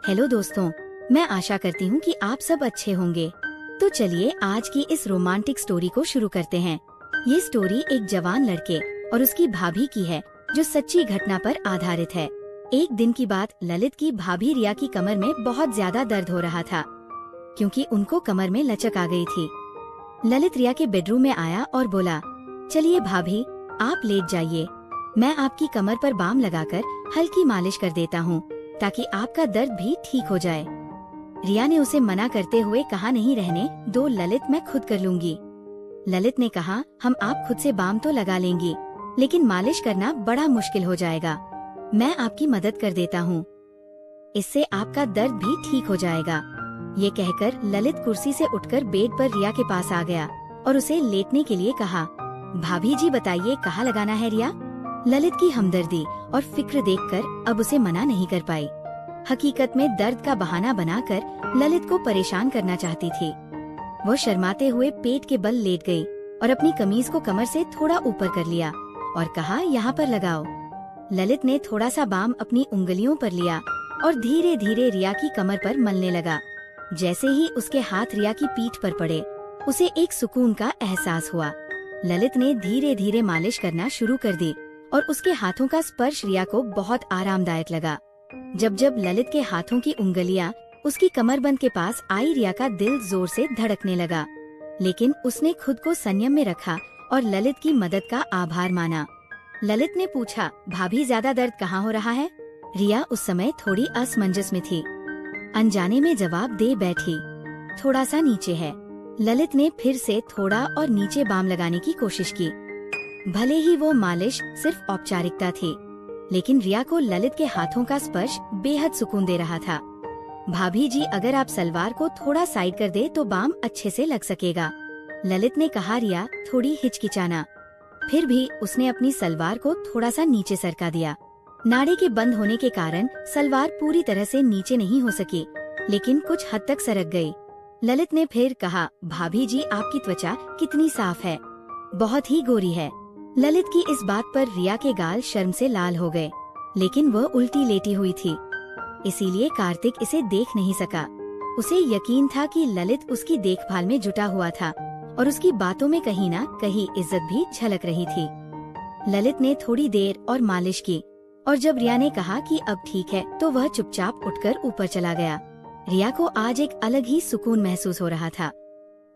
Hello दोस्तों, मैं आशा करती हूँ कि आप सब अच्छे होंगे। तो चलिए आज की इस रोमांटिक स्टोरी को शुरू करते हैं। ये स्टोरी एक जवान लड़के और उसकी भाभी की है जो सच्ची घटना पर आधारित है। एक दिन की बात, ललित की भाभी रिया की कमर में बहुत ज्यादा दर्द हो रहा था क्योंकि उनको कमर में लचक आ गई थी। ललित रिया के बेडरूम में आया और बोला, चलिए भाभी आप लेट जाइए, मैं आपकी कमर पर बाम लगाकर हल्की मालिश कर देता हूँ ताकि आपका दर्द भी ठीक हो जाए। रिया ने उसे मना करते हुए कहा, नहीं रहने दो ललित, मैं खुद कर लूंगी। ललित ने कहा, हम आप खुद से बाम तो लगा लेंगी लेकिन मालिश करना बड़ा मुश्किल हो जाएगा, मैं आपकी मदद कर देता हूँ, इससे आपका दर्द भी ठीक हो जाएगा। ये कहकर ललित कुर्सी से उठकर बेड पर रिया के पास आ गया और उसे लेटने के लिए कहा। भाभी जी बताइए कहाँ लगाना है रिया? ललित की हमदर्दी और फिक्र देखकर अब उसे मना नहीं कर पाई। हकीकत में दर्द का बहाना बनाकर ललित को परेशान करना चाहती थी। वो शर्माते हुए पेट के बल लेट गई और अपनी कमीज को कमर से थोड़ा ऊपर कर लिया और कहा, यहाँ पर लगाओ। ललित ने थोड़ा सा बाम अपनी उंगलियों पर लिया और धीरे धीरे रिया की कमर पर मलने लगा। जैसे ही उसके हाथ रिया की पीठ पर पड़े, उसे एक सुकून का एहसास हुआ। ललित ने धीरे धीरे मालिश करना शुरू कर दी और उसके हाथों का स्पर्श रिया को बहुत आरामदायक लगा। जब जब ललित के हाथों की उंगलियां उसकी कमरबंद के पास आई, रिया का दिल जोर से धड़कने लगा, लेकिन उसने खुद को संयम में रखा और ललित की मदद का आभार माना। ललित ने पूछा, भाभी ज्यादा दर्द कहाँ हो रहा है? रिया उस समय थोड़ी असमंजस में थी। अनजाने में जवाब दे बैठी, थोड़ा सा नीचे है। ललित ने फिर से थोड़ा और नीचे बाम लगाने की कोशिश की। भले ही वो मालिश सिर्फ औपचारिकता थी, लेकिन रिया को ललित के हाथों का स्पर्श बेहद सुकून दे रहा था। भाभी जी अगर आप सलवार को थोड़ा साइड कर दे तो बाम अच्छे से लग सकेगा, ललित ने कहा। रिया थोड़ी हिचकिचाना, फिर भी उसने अपनी सलवार को थोड़ा सा नीचे सरका दिया। नाड़े के बंद होने के कारण सलवार पूरी तरह से नीचे नहीं हो सकी, लेकिन कुछ हद तक सरक गई। ललित ने फिर कहा, भाभी जी आपकी त्वचा कितनी साफ है, बहुत ही गोरी है। ललित की इस बात पर रिया के गाल शर्म से लाल हो गए, लेकिन वह उल्टी लेटी हुई थी, इसीलिए कार्तिक इसे देख नहीं सका। उसे यकीन था कि ललित उसकी देखभाल में जुटा हुआ था और उसकी बातों में कहीं ना कहीं इज्जत भी झलक रही थी। ललित ने थोड़ी देर और मालिश की और जब रिया ने कहा कि अब ठीक है तो वह चुपचाप उठकर ऊपर चला गया। रिया को आज एक अलग ही सुकून महसूस हो रहा था।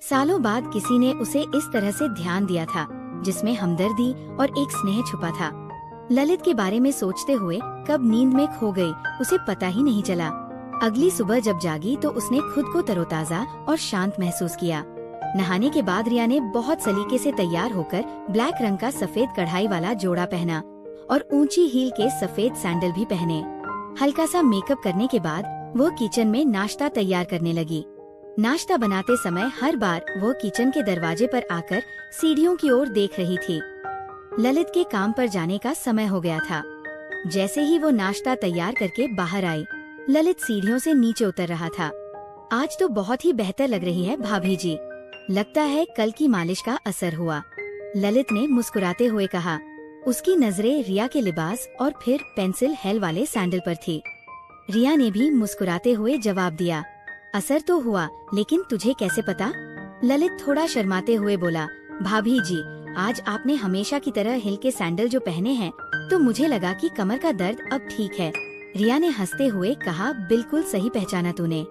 सालों बाद किसी ने उसे इस तरह से ध्यान दिया था जिसमें हमदर्दी और एक स्नेह छुपा था। ललित के बारे में सोचते हुए कब नींद में खो गई उसे पता ही नहीं चला। अगली सुबह जब जागी तो उसने खुद को तरोताजा और शांत महसूस किया। नहाने के बाद रिया ने बहुत सलीके से तैयार होकर ब्लैक रंग का सफेद कढ़ाई वाला जोड़ा पहना और ऊंची हील के सफेद सैंडल भी पहने। हल्का सा मेकअप करने के बाद वो किचन में नाश्ता तैयार करने लगी। नाश्ता बनाते समय हर बार वो किचन के दरवाजे पर आकर सीढ़ियों की ओर देख रही थी। ललित के काम पर जाने का समय हो गया था। जैसे ही वो नाश्ता तैयार करके बाहर आई, ललित सीढ़ियों से नीचे उतर रहा था। आज तो बहुत ही बेहतर लग रही है भाभी जी, लगता है कल की मालिश का असर हुआ, ललित ने मुस्कुराते हुए कहा। उसकी नजरें रिया के लिबास और फिर पेंसिल हेल वाले सैंडल पर थी। रिया ने भी मुस्कुराते हुए जवाब दिया, असर तो हुआ, लेकिन तुझे कैसे पता? ललित थोड़ा शर्माते हुए बोला, भाभी जी आज आपने हमेशा की तरह हिल के सैंडल जो पहने हैं तो मुझे लगा कि कमर का दर्द अब ठीक है। रिया ने हंसते हुए कहा, बिल्कुल सही पहचाना तूने,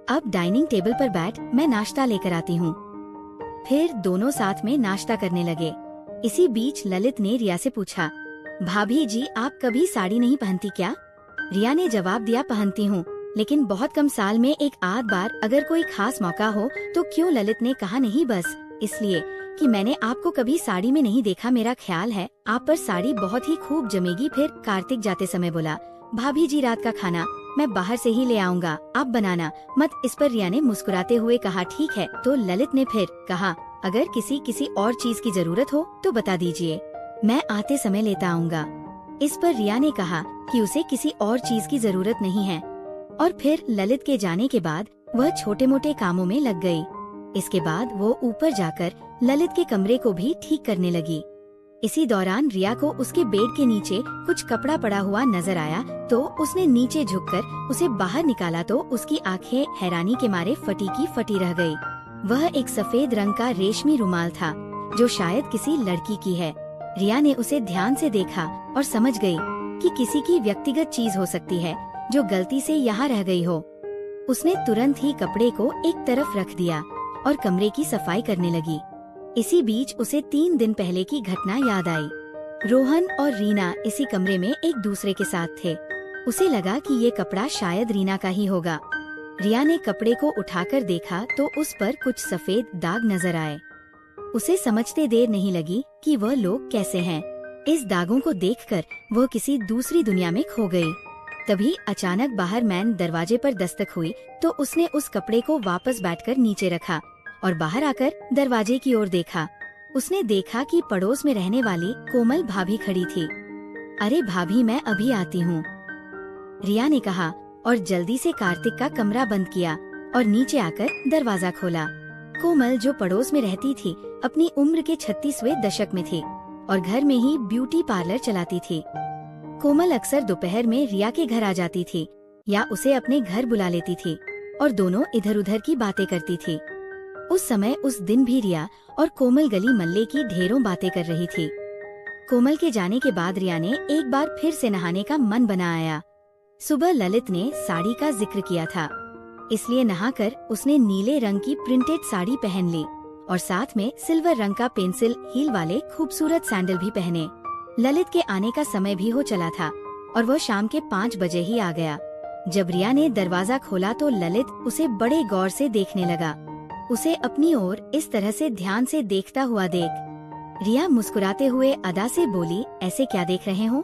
अब डाइनिंग टेबल पर बैठ, मैं नाश्ता लेकर आती हूँ। फिर दोनों साथ में नाश्ता करने लगे। इसी बीच ललित ने रिया से पूछा, भाभी जी आप कभी साड़ी नहीं पहनती क्या? रिया ने जवाब दिया, पहनती हूँ, लेकिन बहुत कम, साल में एक आध बार, अगर कोई खास मौका हो तो। क्यों? ललित ने कहा, नहीं बस इसलिए कि मैंने आपको कभी साड़ी में नहीं देखा, मेरा ख्याल है आप पर साड़ी बहुत ही खूब जमेगी। फिर कार्तिक जाते समय बोला, भाभी जी रात का खाना मैं बाहर से ही ले आऊंगा, आप बनाना मत। इस पर रिया ने मुस्कुराते हुए कहा, ठीक है। तो ललित ने फिर कहा, अगर किसी और चीज की जरूरत हो तो बता दीजिए, मैं आते समय लेता आऊंगा। इस पर रिया ने कहा कि उसे किसी और चीज की जरूरत नहीं है और फिर ललित के जाने के बाद वह छोटे मोटे कामों में लग गई। इसके बाद वो ऊपर जाकर ललित के कमरे को भी ठीक करने लगी। इसी दौरान रिया को उसके बेड के नीचे कुछ कपड़ा पड़ा हुआ नजर आया, तो उसने नीचे झुककर उसे बाहर निकाला तो उसकी आंखें हैरानी के मारे फटी की फटी रह गई। वह एक सफेद रंग का रेशमी रुमाल था जो शायद किसी लड़की की है। रिया ने उसे ध्यान से देखा और समझ गई कि किसी की व्यक्तिगत चीज हो सकती है जो गलती से यहाँ रह गई हो। उसने तुरंत ही कपड़े को एक तरफ रख दिया और कमरे की सफाई करने लगी। इसी बीच उसे 3 दिन पहले की घटना याद आई। रोहन और रीना इसी कमरे में एक दूसरे के साथ थे। उसे लगा कि ये कपड़ा शायद रीना का ही होगा। रिया ने कपड़े को उठाकर देखा तो उस पर कुछ सफेद दाग नजर आए। उसे समझते देर नहीं लगी कि वह लोग कैसे हैं। इस दागों को देखकर वह किसी दूसरी दुनिया में खो गई। तभी अचानक बाहर मैन दरवाजे पर दस्तक हुई तो उसने उस कपड़े को वापस बैठकर नीचे रखा और बाहर आकर दरवाजे की ओर देखा। उसने देखा कि पड़ोस में रहने वाली कोमल भाभी खड़ी थी। अरे भाभी, मैं अभी आती हूँ, रिया ने कहा और जल्दी से कार्तिक का कमरा बंद किया और नीचे आकर दरवाजा खोला। कोमल, जो पड़ोस में रहती थी, अपनी उम्र के 36वें दशक में थी और घर में ही ब्यूटी पार्लर चलाती थी। कोमल अक्सर दोपहर में रिया के घर आ जाती थी या उसे अपने घर बुला लेती थी और दोनों इधर उधर की बातें करती थी। उस समय उस दिन भी रिया और कोमल गली मल्ले की ढेरों बातें कर रही थी। कोमल के जाने के बाद रिया ने एक बार फिर से नहाने का मन बना आया। सुबह ललित ने साड़ी का जिक्र किया था, इसलिए नहाकर उसने नीले रंग की प्रिंटेड साड़ी पहन ली और साथ में सिल्वर रंग का पेंसिल हील वाले खूबसूरत सैंडल भी पहने। ललित के आने का समय भी हो चला था और वह शाम के 5 बजे ही आ गया। जब रिया ने दरवाजा खोला तो ललित उसे बड़े गौर से देखने लगा। उसे अपनी ओर इस तरह से ध्यान से देखता हुआ देख रिया मुस्कुराते हुए अदा से बोली, ऐसे क्या देख रहे हो?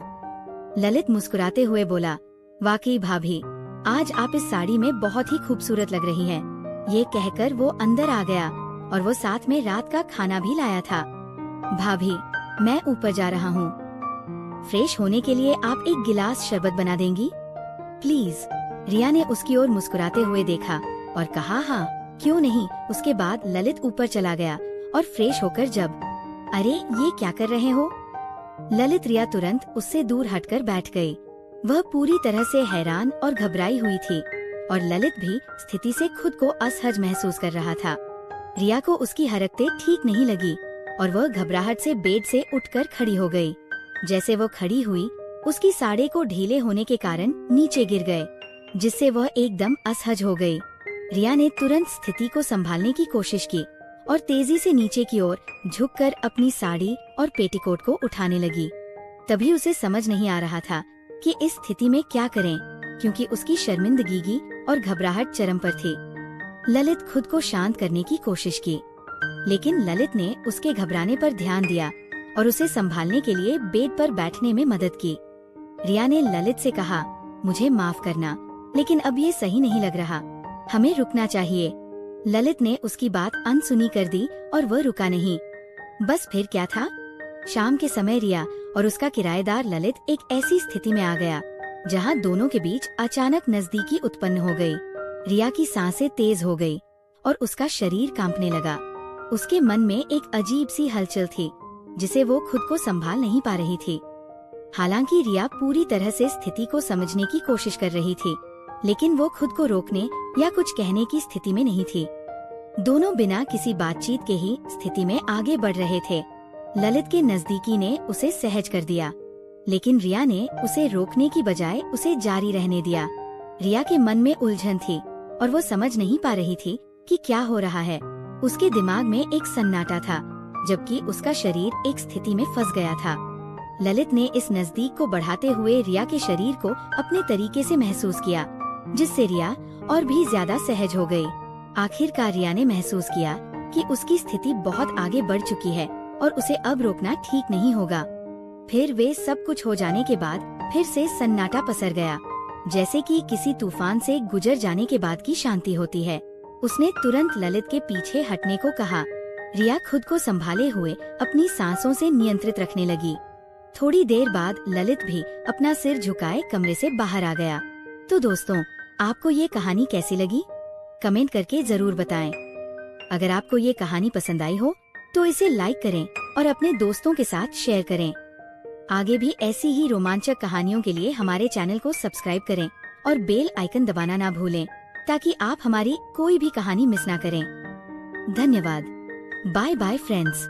ललित मुस्कुराते हुए बोला, वाकई भाभी, आज आप इस साड़ी में बहुत ही खूबसूरत लग रही हैं। ये कहकर वो अंदर आ गया और वो साथ में रात का खाना भी लाया था। भाभी, मैं ऊपर जा रहा हूँ, फ्रेश होने के लिए आप एक गिलास शरबत बना देंगी प्लीज? रिया ने उसकी ओर मुस्कुराते हुए देखा और कहा, हाँ क्यों नहीं। उसके बाद ललित ऊपर चला गया और फ्रेश होकर जब, अरे ये क्या कर रहे हो? ललित, रिया तुरंत उससे दूर हटकर बैठ गई। वह पूरी तरह से हैरान और घबराई हुई थी और ललित भी स्थिति से खुद को असहज महसूस कर रहा था। रिया को उसकी हरकतें ठीक नहीं लगी और वह घबराहट से बेड से उठकर खड़ी हो गई। जैसे वो खड़ी हुई, उसकी साड़ी को ढीले होने के कारण नीचे गिर गए, जिससे वह एकदम असहज हो गई। रिया ने तुरंत स्थिति को संभालने की कोशिश की और तेजी से नीचे की ओर झुककर अपनी साड़ी और पेटीकोट को उठाने लगी। तभी उसे समझ नहीं आ रहा था कि इस स्थिति में क्या करें, क्योंकि उसकी शर्मिंदगी और घबराहट चरम पर थी। ललित खुद को शांत करने की कोशिश की, लेकिन ललित ने उसके घबराने पर ध्यान दिया और उसे संभालने के लिए बेड पर बैठने में मदद की। रिया ने ललित से कहा, मुझे माफ करना, लेकिन अब ये सही नहीं लग रहा, हमें रुकना चाहिए। ललित ने उसकी बात अनसुनी कर दी और वह रुका नहीं। बस फिर क्या था? शाम के समय रिया और उसका किराएदार ललित एक ऐसी स्थिति में आ गया जहां दोनों के बीच अचानक नजदीकी उत्पन्न हो गई। रिया की सांसें तेज हो गई और उसका शरीर कांपने लगा। उसके मन में एक अजीब सी हलचल थी जिसे वो खुद को संभाल नहीं पा रही थी। हालांकि रिया पूरी तरह से स्थिति को समझने की कोशिश कर रही थी, लेकिन वो खुद को रोकने या कुछ कहने की स्थिति में नहीं थी। दोनों बिना किसी बातचीत के ही स्थिति में आगे बढ़ रहे थे। ललित के नजदीकी ने उसे सहज कर दिया, लेकिन रिया ने उसे रोकने की बजाय उसे जारी रहने दिया। रिया के मन में उलझन थी और वो समझ नहीं पा रही थी कि क्या हो रहा है। उसके दिमाग में एक सन्नाटा था, जबकि उसका शरीर एक स्थिति में फंस गया था। ललित ने इस नजदीक को बढ़ाते हुए रिया के शरीर को अपने तरीके से महसूस किया, जिससे रिया और भी ज्यादा सहज हो गई। आखिरकार रिया ने महसूस किया कि उसकी स्थिति बहुत आगे बढ़ चुकी है और उसे अब रोकना ठीक नहीं होगा। फिर वे सब कुछ हो जाने के बाद फिर से सन्नाटा पसर गया, जैसे कि किसी तूफान से गुजर जाने के बाद की शांति होती है। उसने तुरंत ललित के पीछे हटने को कहा। रिया खुद को संभाले हुए अपनी सांसों से नियंत्रित रखने लगी। थोड़ी देर बाद ललित भी अपना सिर झुकाए कमरे से बाहर आ गया। तो दोस्तों, आपको ये कहानी कैसी लगी? कमेंट करके जरूर बताएं। अगर आपको ये कहानी पसंद आई हो तो इसे लाइक करें और अपने दोस्तों के साथ शेयर करें। आगे भी ऐसी ही रोमांचक कहानियों के लिए हमारे चैनल को सब्सक्राइब करें और बेल आइकन दबाना ना भूलें, ताकि आप हमारी कोई भी कहानी मिस ना करें। धन्यवाद। Bye bye friends.